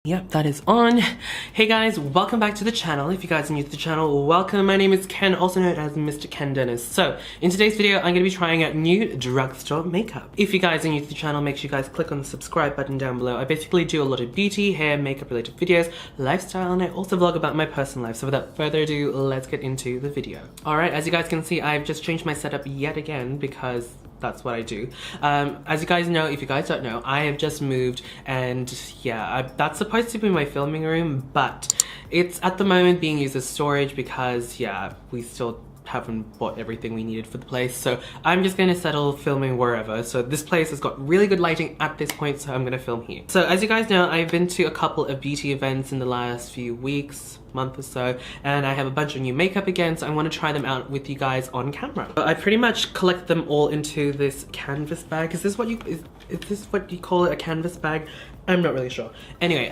Yep, that is on. Hey guys, welcome back to the channel. If you guys are new to the channel, welcome. My name is Ken, also known as MrKenDenis. So, in today's video, I'm going to be trying out new drugstore makeup. If you guys are new to the channel, make sure you guys click on the subscribe button down below. I basically do a lot of beauty, hair, makeup related videos, lifestyle, and I also vlog about my personal life. So without further ado, let's get into the video. Alright, as you guys can see, I've just changed my setup yet again because that's what I do. As you guys know, if you guys don't know, I have just moved, and yeah, that's supposed to be my filming room, but it's at the moment being used as storage because yeah, we still haven't bought everything we needed for the place, so I'm just going to settle filming wherever. So this place has got really good lighting at this point, so I'm going to film here. So as you guys know, I've been to a couple of beauty events in the last few weeks, month or so, and I have a bunch of new makeup again, so I want to try them out with you guys on camera. I pretty much collect them all into this canvas bag. Is this what you call it, a canvas bag? I'm not really sure. Anyway,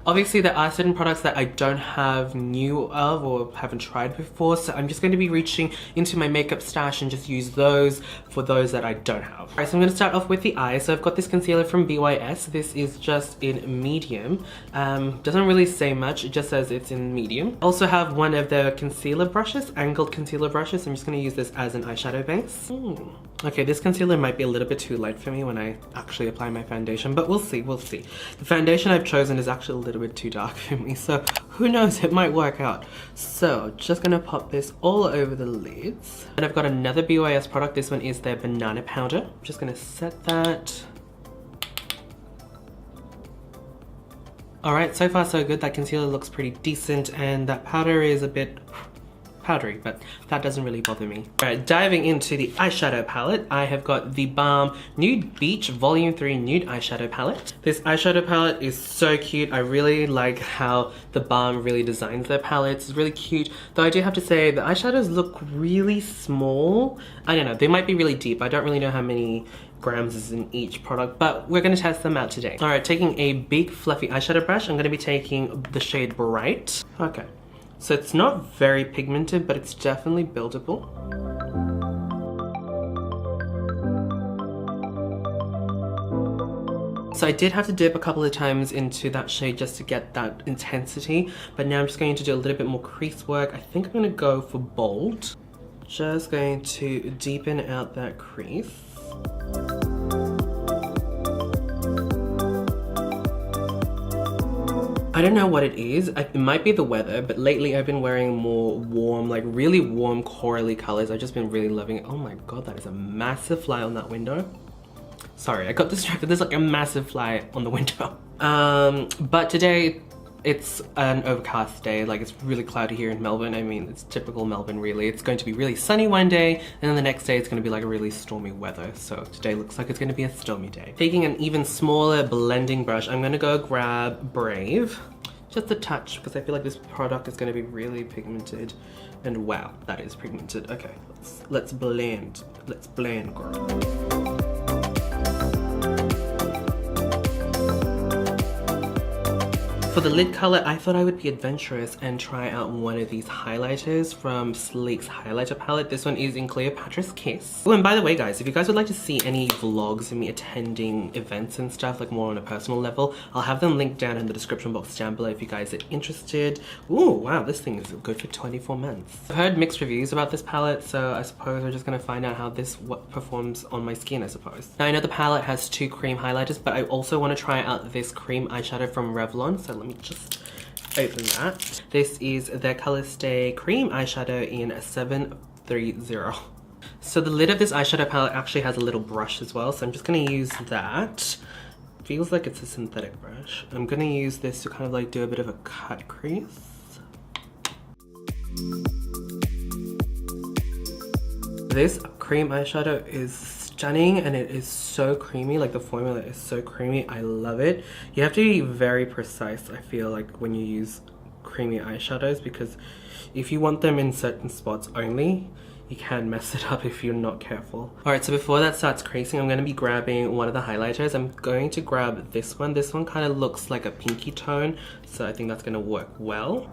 obviously there are certain products that I don't have new of or haven't tried before, so I'm just going to be reaching into my makeup stash and just use those for those that I don't have. Alright, so I'm going to start off with the eyes. So I've got this concealer from BYS. This is just in medium. Doesn't really say much, it just says it's in medium. I also have one of the concealer brushes, angled concealer brushes. I'm just going to use this as an eyeshadow base. Okay, this concealer might be a little bit too light for me when I actually apply my foundation, but we'll see, we'll see. The foundation I've chosen is actually a little bit too dark for me, so who knows, it might work out. So, just gonna pop this all over the lids. And I've got another BYS product. This one is their banana powder. I'm just gonna set that. Alright, so far so good. That concealer looks pretty decent, and that powder is a bit powdery, but that doesn't really bother me. Alright, diving into the eyeshadow palette, I have got the Balm Nude Beach Volume 3 Nude Eyeshadow Palette. This eyeshadow palette is so cute. I really like how the Balm really designs their palettes. It's really cute, though I do have to say the eyeshadows look really small. I don't know, they might be really deep. I don't really know how many grams is in each product, but we're going to test them out today. Alright, taking a big fluffy eyeshadow brush, I'm going to be taking the shade Bright. Okay. So it's not very pigmented, but it's definitely buildable. So I did have to dip a couple of times into that shade just to get that intensity, but now I'm just going to do a little bit more crease work. I think I'm going to go for bold. Just going to deepen out that crease. I don't know what it is. It might be the weather, but lately I've been wearing more warm, like really warm corally colors. I've just been really loving it. Oh my god, that is a massive fly on that window. Sorry, I got distracted. There's like a massive fly on the window. But today it's an overcast day. Like, it's really cloudy here in Melbourne. I mean, it's typical Melbourne really. It's going to be really sunny one day, and then the next day it's going to be like a really stormy weather. So today looks like it's going to be a stormy day. Taking an even smaller blending brush, I'm going to go grab Brave. Just a touch, because I feel like this product is going to be really pigmented. And wow, that is pigmented. Okay, let's blend. Let's blend, girl. For the lid color, I thought I would be adventurous and try out one of these highlighters from Sleek's highlighter palette. This one is in Cleopatra's Kiss. Oh, and by the way guys, if you guys would like to see any vlogs of me attending events and stuff, like more on a personal level, I'll have them linked down in the description box down below if you guys are interested. Ooh, wow, this thing is good for 24 months. I've heard mixed reviews about this palette, so I suppose we're just gonna find out how this performs on my skin, I suppose. Now I know the palette has two cream highlighters, but I also want to try out this cream eyeshadow from Revlon, so let me just open that. This is their ColorStay cream eyeshadow in 730. So the lid of this eyeshadow palette actually has a little brush as well, so I'm just going to use that. Feels like it's a synthetic brush. I'm going to use this to kind of like do a bit of a cut crease. This cream eyeshadow is stunning, and it is so creamy. Like, the formula is so creamy. I love it. You have to be very precise, I feel like, when you use creamy eyeshadows, because if you want them in certain spots only, you can mess it up if you're not careful. Alright, so before that starts creasing, I'm going to be grabbing one of the highlighters. I'm going to grab this one. This one kind of looks like a pinky tone, so I think that's going to work well.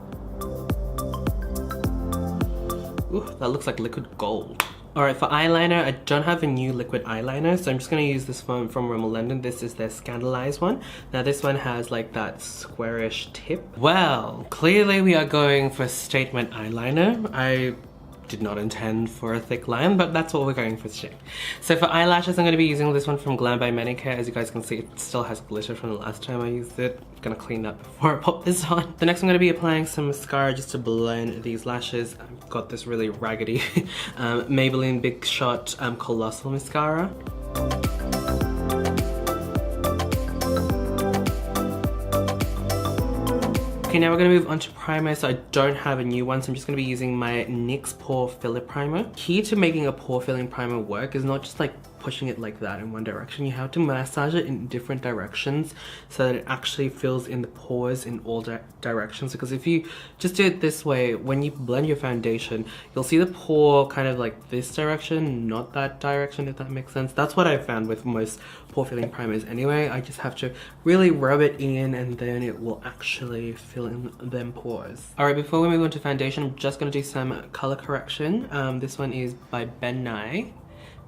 Ooh, that looks like liquid gold. Alright, for eyeliner, I don't have a new liquid eyeliner, so I'm just going to use this one from Rimmel London. This is their Scandaleyes one. Now this one has like that squarish tip. Well, clearly we are going for statement eyeliner. I did not intend for a thick line, but that's what we're going for today. So for eyelashes, I'm going to be using this one from Glam by Manicare. As you guys can see, it still has glitter from the last time I used it. I'm going to clean that before I pop this on. The next I'm going to be applying some mascara just to blend these lashes. I've got this really raggedy Maybelline Big Shot Colossal mascara. Okay, now we're going to move on to primer. So I don't have a new one, so I'm just going to be using my NYX Pore Filler Primer. Key to making a pore filling primer work is not just like pushing it like that in one direction. You have to massage it in different directions so that it actually fills in the pores in all directions, because if you just do it this way, when you blend your foundation, you'll see the pore kind of like this direction, not that direction, if that makes sense. That's what I've found with most pore filling primers anyway. I just have to really rub it in and then it will actually fill in them pores. Alright, before we move on to foundation, I'm just going to do some color correction. This one is by Nye.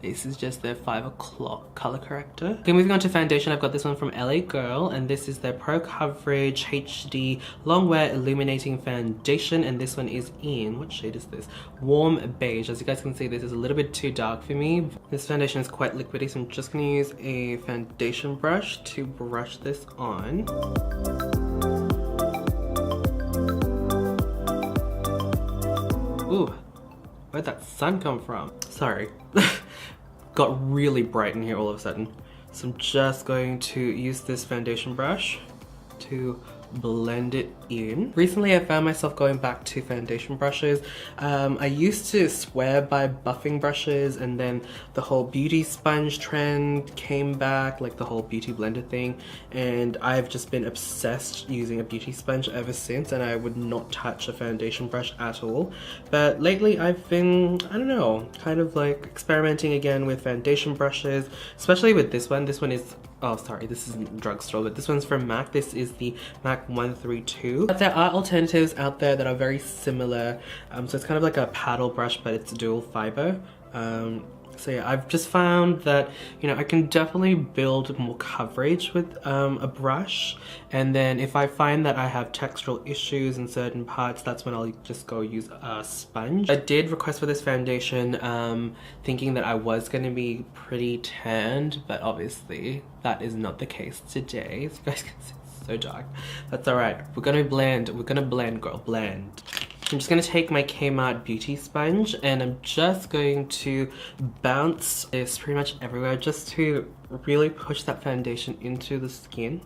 This is just their 5 o'clock color corrector. Okay, moving on to foundation, I've got this one from LA Girl, and this is their Pro Coverage HD Long Wear Illuminating Foundation, and this one is in, what shade is this? Warm Beige. As you guys can see, this is a little bit too dark for me. This foundation is quite liquidy, so I'm just gonna use a foundation brush to brush this on. Ooh, where'd that sun come from? Sorry. Got really bright in here all of a sudden. So I'm just going to use this foundation brush to blend it in. Recently I found myself going back to foundation brushes. I used to swear by buffing brushes, and then the whole beauty sponge trend came back, like the whole beauty blender thing, and I've just been obsessed using a beauty sponge ever since, and I would not touch a foundation brush at all. But lately I've been, I don't know, kind of like experimenting again with foundation brushes, especially with this one. This one is, oh sorry, this isn't Drugstore, but this one's from MAC. This is the MAC 132. But there are alternatives out there that are very similar. So it's kind of like a paddle brush, but it's dual fiber. So yeah, I've just found that, you know, I can definitely build more coverage with a brush, and then if I find that I have textural issues in certain parts, that's when I'll just go use a sponge. I did request for this foundation thinking that I was going to be pretty tanned, but obviously that is not the case today. As you guys can see, it's so dark. That's alright. We're gonna blend, girl, blend. I'm just going to take my Kmart beauty sponge, and I'm just going to bounce this pretty much everywhere just to really push that foundation into the skin,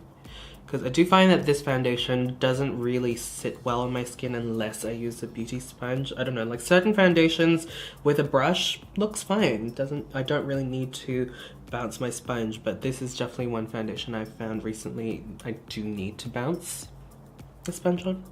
because I do find that this foundation doesn't really sit well on my skin unless I use a beauty sponge. I don't know, like certain foundations with a brush looks fine. I don't really need to bounce my sponge, but this is definitely one foundation I've found recently I do need to bounce the sponge on.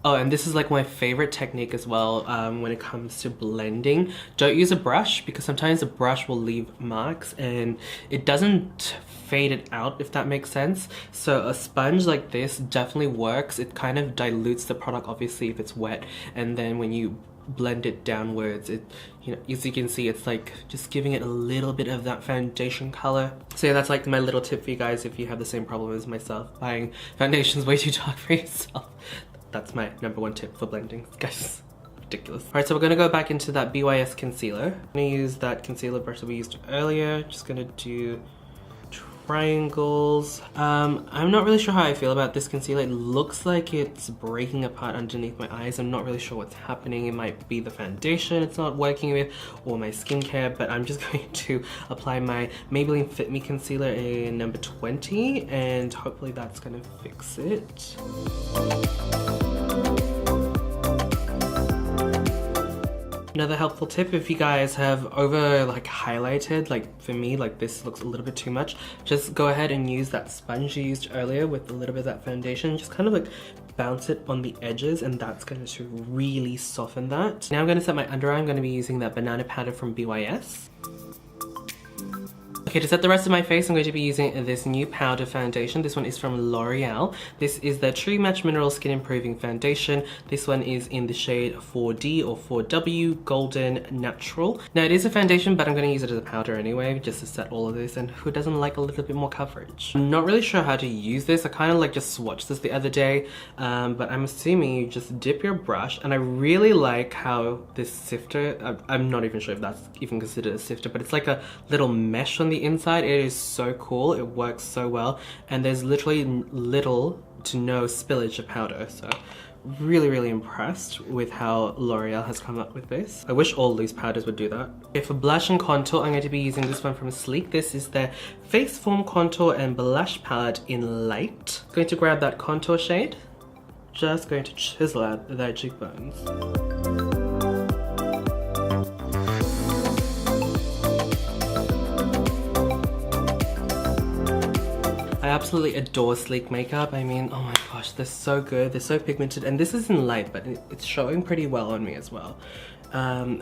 Oh, and this is like my favorite technique as well when it comes to blending. Don't use a brush, because sometimes a brush will leave marks and it doesn't fade it out, if that makes sense. So a sponge like this definitely works. It kind of dilutes the product, obviously, if it's wet, and then when you blend it downwards, it, you know, as you can see, it's like just giving it a little bit of that foundation color. So yeah, that's like my little tip for you guys if you have the same problem as myself, buying foundations way too dark for yourself. That's my #1 tip for blending, guys. Ridiculous. Alright, so we're gonna go back into that BYS concealer. I'm gonna use that concealer brush that we used earlier. Just gonna do triangles. I'm not really sure how I feel about this concealer. It looks like it's breaking apart underneath my eyes. I'm not really sure what's happening. It might be the foundation it's not working with, or my skincare, but I'm just going to apply my Maybelline Fit Me Concealer in #20, and hopefully that's gonna fix it. Another helpful tip, if you guys have over like highlighted, like for me, like this looks a little bit too much, just go ahead and use that sponge you used earlier with a little bit of that foundation. Just kind of like bounce it on the edges, and that's going to really soften that. Now I'm going to set my under eye. I'm going to be using that banana powder from BYS. Okay, Okay, to set the rest of my face, I'm going to be using this new powder foundation. This one is from L'Oreal. This is the True Match Mineral Skin Improving Foundation. This one is in the shade 4D or 4W Golden Natural. Now it is a foundation, but I'm going to use it as a powder anyway, just to set all of this, and who doesn't like a little bit more coverage? I'm not really sure how to use this. I kind of like just swatched this the other day, but I'm assuming you just dip your brush, and I really like how this sifter, I'm not even sure if that's even considered a sifter, but it's like a little mesh on the inside. It is so cool. It works so well, and there's literally little to no spillage of powder, so really impressed with how L'Oreal has come up with this. I wish all loose powders would do that. Okay, for blush and contour, I'm going to be using this one from Sleek. This is their Face Form Contour and Blush Palette in Light. I'm going to grab that contour shade, just going to chisel out their cheekbones. I absolutely adore Sleek makeup. I mean, oh my gosh, they're so good. They're so pigmented, and this is in light, but it's showing pretty well on me as well.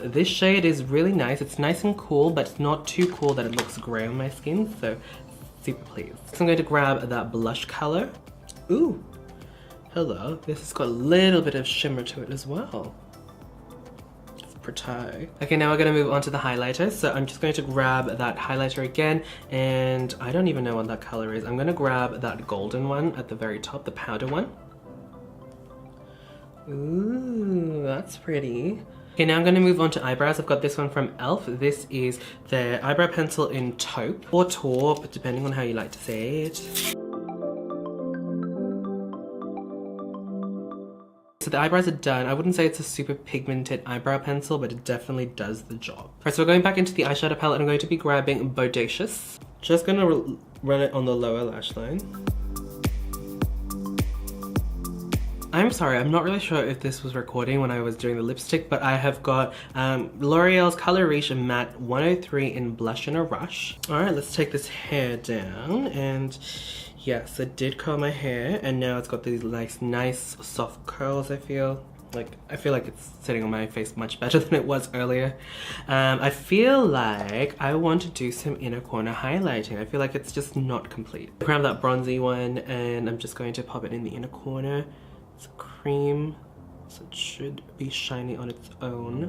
This shade is really nice. It's nice and cool, but it's not too cool that it looks gray on my skin, so super pleased. So I'm going to grab that blush color. Ooh, hello. This has got a little bit of shimmer to it as well. Pretty. Okay, now we're going to move on to the highlighter. So I'm just going to grab that highlighter again, and I don't even know what that color is. I'm going to grab that golden one at the very top, the powder one. Ooh, that's pretty. Okay, now I'm going to move on to eyebrows. I've got this one from e.l.f. This is their eyebrow pencil in taupe or taupe, depending on how you like to say it. So the eyebrows are done. I wouldn't say it's a super pigmented eyebrow pencil, but it definitely does the job. Alright, so we're going back into the eyeshadow palette. I'm going to be grabbing Bodacious. Just gonna run it on the lower lash line. I'm sorry, I'm not really sure if this was recording when I was doing the lipstick, but I have got L'Oreal's Color Riche Matte 103 in Blush in a Rush. Alright, let's take this hair down, and yes, I did curl my hair, and now it's got these nice soft curls. I feel like it's sitting on my face much better than it was earlier. I feel like I want to do some inner corner highlighting. I feel like it's just not complete. I grab that bronzy one, and I'm just going to pop it in the inner corner. It's a cream, so it should be shiny on its own.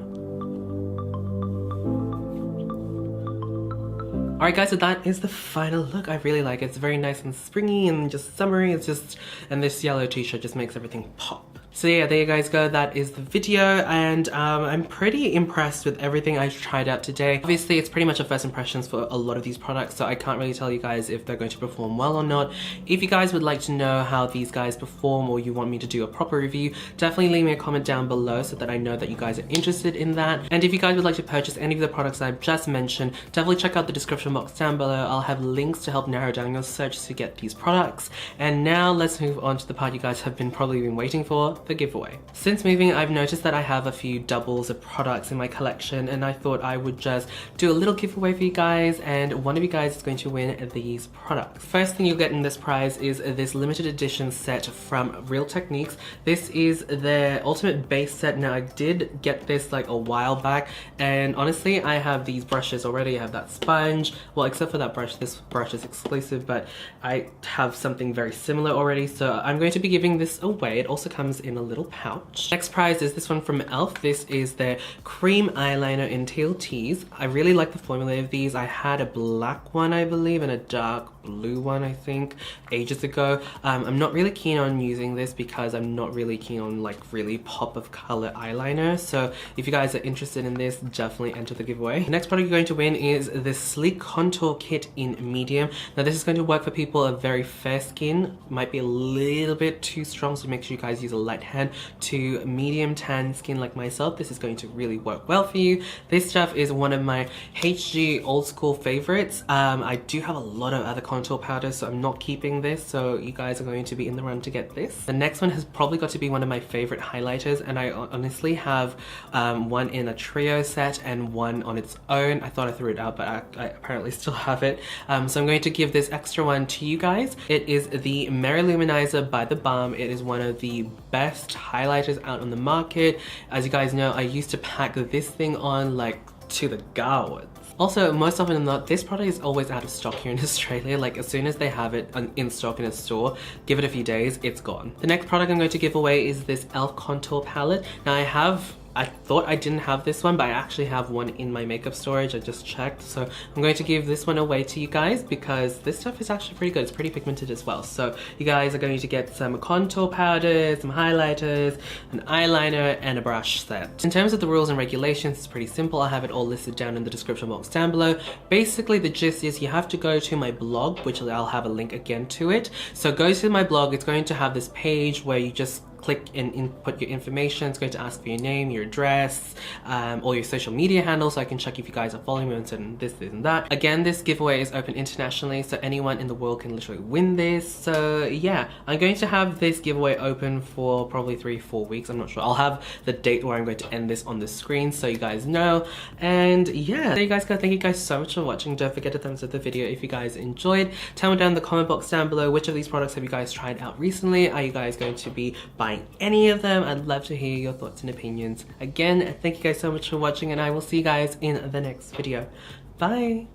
Alright guys, so that is the final look. I really like it. It's very nice and springy and just summery. It's just, and this yellow t-shirt just makes everything pop. So yeah, there you guys go. That is the video, and I'm pretty impressed with everything I tried out today. Obviously, it's pretty much a first impressions for a lot of these products, so I can't really tell you guys if they're going to perform well or not. If you guys would like to know how these guys perform, or you want me to do a proper review, definitely leave me a comment down below so that I know that you guys are interested in that. And if you guys would like to purchase any of the products I've just mentioned, definitely check out the description box down below. I'll have links to help narrow down your search to get these products. And now let's move on to the part you guys have probably been waiting for, the giveaway. Since moving, I've noticed that I have a few doubles of products in my collection, and I thought I would just do a little giveaway for you guys, and one of you guys is going to win these products. First thing you'll get in this prize is this limited edition set from Real Techniques. This is their ultimate base set. Now I did get this like a while back, and honestly I have these brushes already. I have that sponge, well except for that brush, this brush is exclusive, but I have something very similar already, so I'm going to be giving this away. It also comes in a little pouch. Next prize is this one from e.l.f. This is their cream eyeliner in Teal Teas. I really like the formula of these. I had a black one, I believe, and a dark blue one, I think, ages ago. I'm not really keen on using this because I'm not really keen on like really pop of color eyeliner. So if you guys are interested in this, definitely enter the giveaway. The next product you're going to win is this Sleek Contour Kit in Medium. Now this is going to work for people of very fair skin. Might be a little bit too strong, so make sure you guys use a light hand. To medium tan skin like myself, this is going to really work well for you. This stuff is one of my HG old school favorites. I do have a lot of other contour powders, so I'm not keeping this, so you guys are going to be in the run to get this. The next one has probably got to be one of my favorite highlighters, and I honestly have one in a trio set and one on its own. I thought I threw it out, but I apparently still have it. So I'm going to give this extra one to you guys. It is the Mary Luminizer by The Balm. It is one of the best highlighters out on the market. As you guys know, I used to pack this thing on like to the garwards. Also, most often than not, this product is always out of stock here in Australia. Like, as soon as they have it in stock in a store, give it a few days, it's gone. The next product I'm going to give away is this e.l.f. contour palette. Now, I thought I didn't have this one, but I actually have one in my makeup storage. I just checked. So I'm going to give this one away to you guys because this stuff is actually pretty good. It's pretty pigmented as well. So you guys are going to get some contour powders, some highlighters, an eyeliner, and a brush set. In terms of the rules and regulations, it's pretty simple. I have it all listed down in the description box down below. Basically, the gist is you have to go to my blog, which I'll have a link again to it. So go to my blog. It's going to have this page where you just click and input your information. It's going to ask for your name, your address, all your social media handles, so I can check if you guys are following me and this and that. Again, this giveaway is open internationally, so anyone in the world can literally win this. So yeah, I'm going to have this giveaway open for probably 3-4 weeks. I'm not sure. I'll have the date where I'm going to end this on the screen so you guys know. And yeah, there you guys go. Thank you guys so much for watching. Don't forget to thumbs up the video if you guys enjoyed. Tell me down in the comment box down below which of these products have you guys tried out recently. Are you guys going to be buying any of them? I'd love to hear your thoughts and opinions. Again, thank you guys so much for watching, and I will see you guys in the next video. Bye!